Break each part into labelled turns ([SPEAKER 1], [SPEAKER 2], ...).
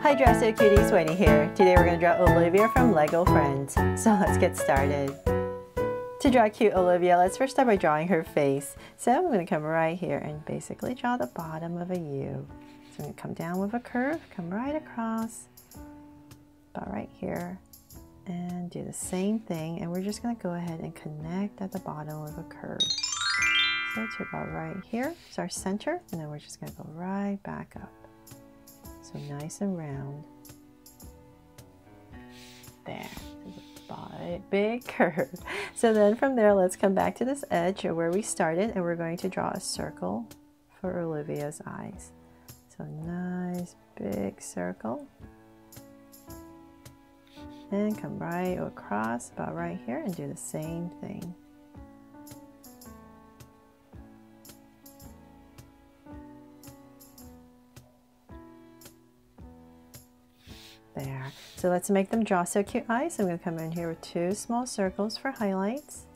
[SPEAKER 1] Hi Drastic Cuties, Wendy here. Today we're going to draw Olivia from Lego Friends. So let's get started. To draw cute Olivia, let's first start by drawing her face. So I'm going to come right here and basically draw the bottom of a U. So I'm going to come down with a curve, come right across, about right here, and do the same thing. And we're just going to go ahead and connect at the bottom with a curve. So to about right here is our center, and then we're just going to go right back up. So nice and round. There, big curve. So then from there, let's come back to this edge where we started, and we're going to draw a circle for Olivia's eyes. So nice big circle. And come right across about right here and do the same thing. There. So let's make them draw so cute eyes. I'm going to come in here with two small circles for highlights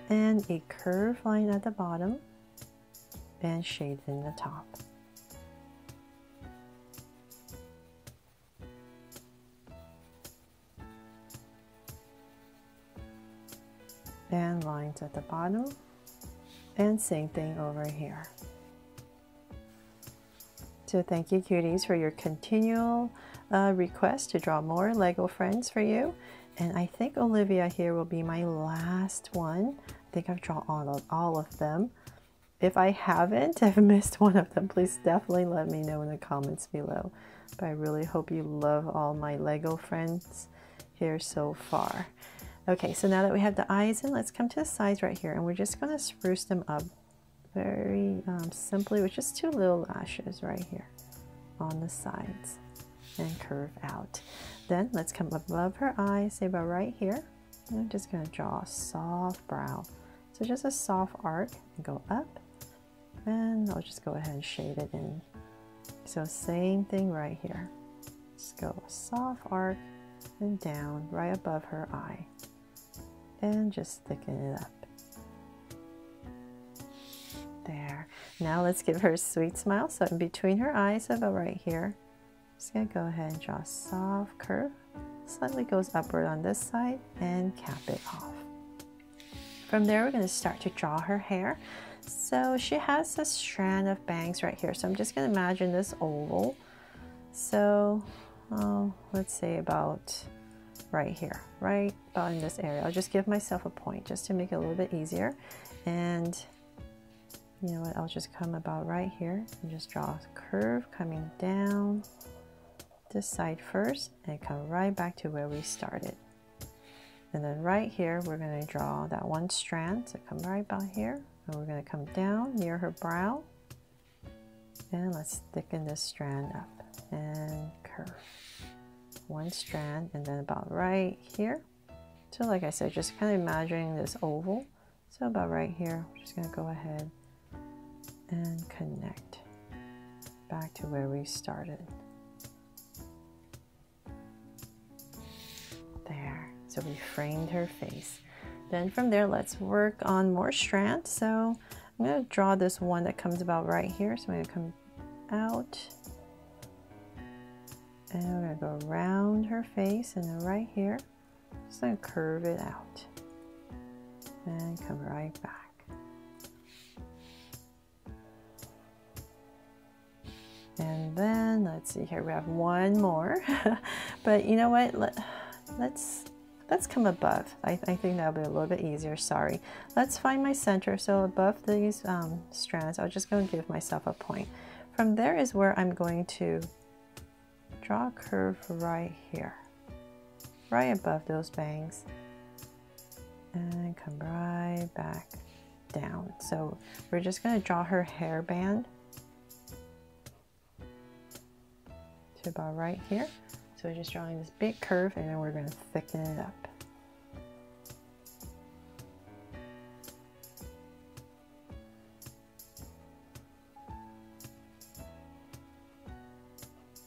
[SPEAKER 1] and a curved line at the bottom and shade in the top. And lines at the bottom, and same thing over here. So thank you cuties for your continual request to draw more Lego Friends for you. And I think Olivia here will be my last one. I think I've drawn all of them. If I haven't, I've missed one of them, please definitely let me know in the comments below. But I really hope you love all my Lego Friends here so far. Okay, so now that we have the eyes in, let's come to the sides right here, and we're just going to spruce them up very simply with just two little lashes right here on the sides and curve out. Then let's come above her eyes, say about right here. And I'm just going to draw a soft brow. So just a soft arc and go up, and I'll just go ahead and shade it in. So same thing right here. Just go a soft arc and down right above her eye. And just thicken it up. There. Now let's give her a sweet smile. So in between her eyes, about right here, just gonna go ahead and draw a soft curve. Slightly goes upward on this side and cap it off. From there, we're gonna start to draw her hair. So she has this strand of bangs right here. So I'm just gonna imagine this oval. So let's say about right here, right about in this area. I'll just give myself a point just to make it a little bit easier. And you know what, I'll just come about right here and just draw a curve coming down this side first and come right back to where we started. And then right here, we're going to draw that one strand. So come right about here, and we're going to come down near her brow. And let's thicken this strand up and curve. One strand, and then about right here. So like I said, just kind of imagining this oval. So about right here, we're just going to go ahead and connect back to where we started. There. So we framed her face. Then from there, let's work on more strands. So I'm going to draw this one that comes about right here. So I'm going to come out. And we're going to go around her face, and then right here, just going to curve it out and come right back. And then let's see here, we have one more. But you know what, let's come above. I think that'll be a little bit easier. Sorry. Let's find my center. So above these strands, I'm just going to give myself a point. From there is where I'm going to draw a curve right here, right above those bangs, and come right back down. So we're just going to draw her hairband to about right here. So we're just drawing this big curve, and then we're going to thicken it up.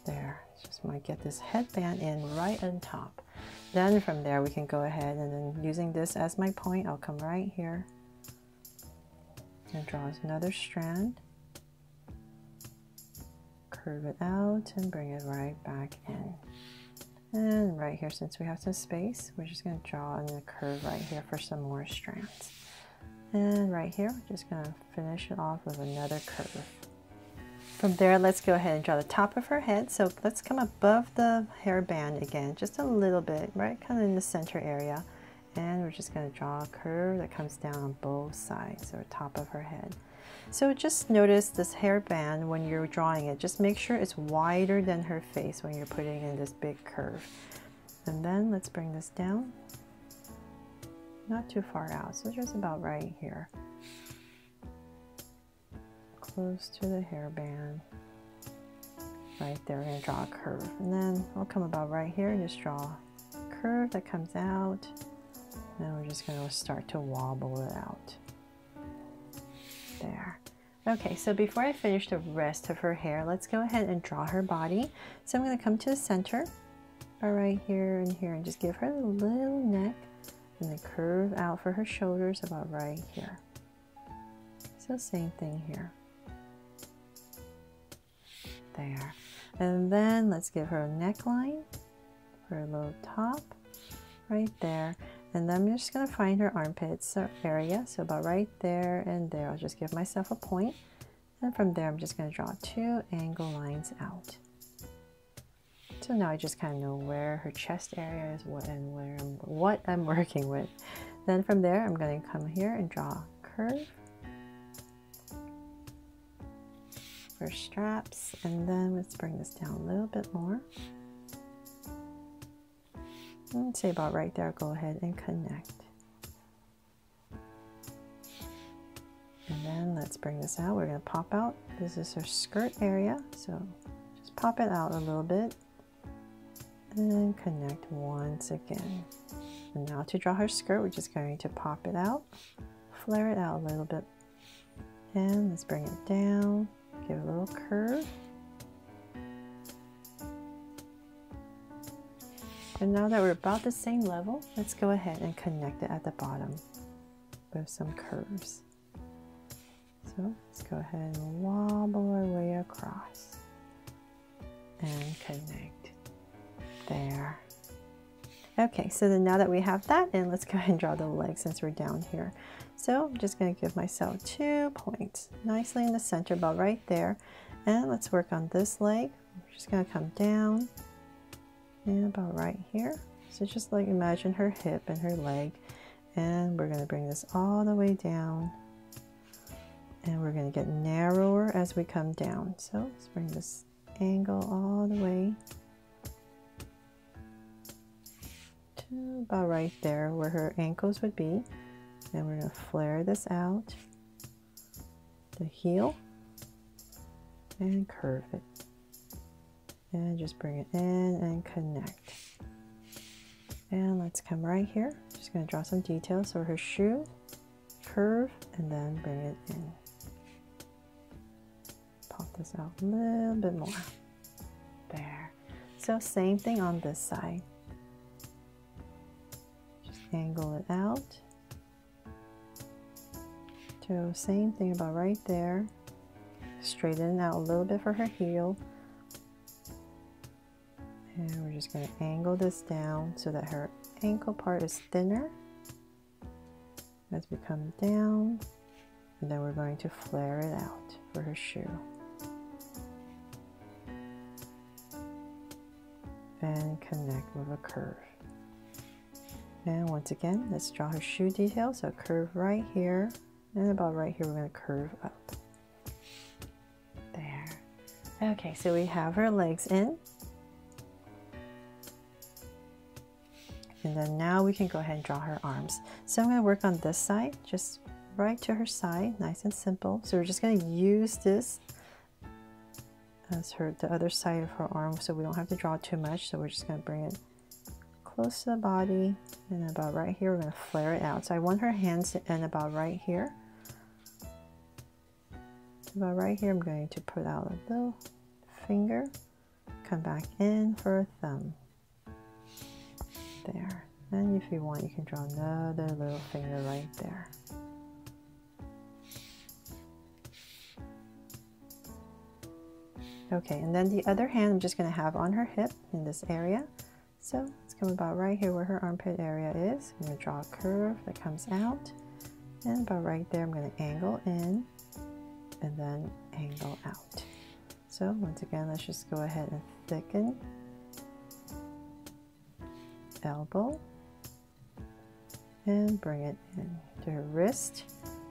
[SPEAKER 1] There. Just want to get this headband in right on top. Then from there we can go ahead, and then using this as my point, I'll come right here and draw another strand, curve it out and bring it right back in. And right here, since we have some space, we're just going to draw in a curve right here for some more strands. And right here, we're just going to finish it off with another curve. From there, let's go ahead and draw the top of her head. So let's come above the hairband again, just a little bit, right kind of in the center area. And we're just going to draw a curve that comes down on both sides, or top of her head. So just notice this hairband when you're drawing it. Just make sure it's wider than her face when you're putting in this big curve. And then let's bring this down. Not too far out, so just about right here. Close to the hairband. Right there, we're going to draw a curve. And then I'll come about right here and just draw a curve that comes out. And we're just going to start to wobble it out. There. Okay, so before I finish the rest of her hair, let's go ahead and draw her body. So I'm going to come to the center, right here and here, and just give her a little neck, and then curve out for her shoulders about right here. So same thing here. There. And then let's give her a neckline for a little top right there. And then I'm just going to find her armpits area, so about right there and there. I'll just give myself a point, and from there I'm just going to draw 2 angle lines out. So now I just kind of know where her chest area is, what I'm working with. Then from there I'm going to come here and draw a curve for straps, and then let's bring this down a little bit more. And say about right there, go ahead and connect. And then let's bring this out. We're going to pop out. This is her skirt area, so just pop it out a little bit and connect once again. And now to draw her skirt, we're just going to pop it out, flare it out a little bit, and let's bring it down, give it a little curve. And now that we're about the same level, let's go ahead and connect it at the bottom with some curves. So let's go ahead and wobble our way across and connect. There. Okay, so then now that we have that in, let's go ahead and draw the leg since we're down here. So I'm just going to give myself 2 points nicely in the center, about right there. And let's work on this leg. We're just going to come down and about right here. So just like imagine her hip and her leg, and we're going to bring this all the way down, and we're going to get narrower as we come down. So let's bring this angle all the way to about right there where her ankles would be, and we're going to flare this out, the heel, and curve it. And just bring it in and connect. And let's come right here. Just going to draw some details. So her shoe, curve, and then bring it in. Pop this out a little bit more. There. So same thing on this side. Just angle it out. So same thing about right there. Straighten it out a little bit for her heel. And we're just going to angle this down so that her ankle part is thinner as we come down. And then we're going to flare it out for her shoe. And connect with a curve. And once again, let's draw her shoe detail. So curve right here, and about right here, we're going to curve up. There. Okay, so we have her legs in. And then now we can go ahead and draw her arms. So I'm going to work on this side, just right to her side, nice and simple. So we're just going to use this as the other side of her arm, so we don't have to draw too much. So we're just going to bring it close to the body, and about right here we're going to flare it out. So I want her hands to end about right here. About right here I'm going to put out a little finger, come back in for a thumb. There. And if you want, you can draw another little finger right there. Okay, and then the other hand I'm just going to have on her hip in this area. So it's come about right here where her armpit area is. I'm going to draw a curve that comes out, and about right there I'm going to angle in and then angle out. So once again, let's just go ahead and thicken elbow and bring it in to her wrist.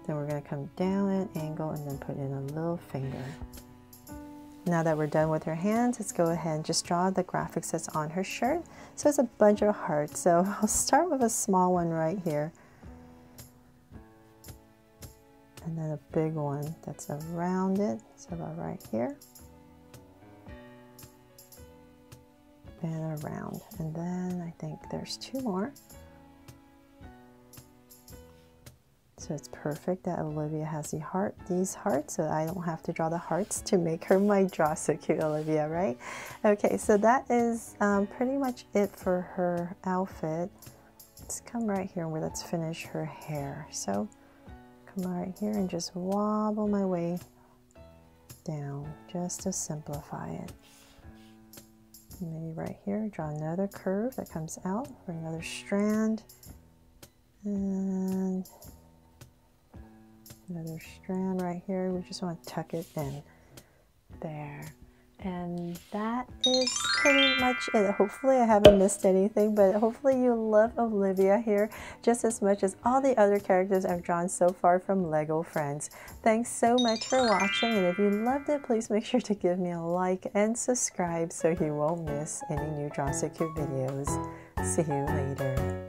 [SPEAKER 1] Then we're going to come down and angle and then put in a little finger. Now that we're done with her hands, let's go ahead and just draw the graphics that's on her shirt. So it's a bunch of hearts. So I'll start with a small one right here. And then a big one that's around it. So about right here. And around. And then I think there's two more. So it's perfect that Olivia has these hearts, so I don't have to draw the hearts to make her my Draw So Cute Olivia, right? Okay, so that is pretty much it for her outfit. Let's come right here and let's finish her hair. So come right here and just wobble my way down just to simplify it. Maybe right here, draw another curve that comes out for another strand. And another strand right here. We just want to tuck it in there. And that is pretty much it. Hopefully I haven't missed anything, but hopefully you love Olivia here just as much as all the other characters I've drawn so far from LEGO Friends. Thanks so much for watching, and if you loved it, please make sure to give me a like and subscribe so you won't miss any new Draw So Cute videos. See you later.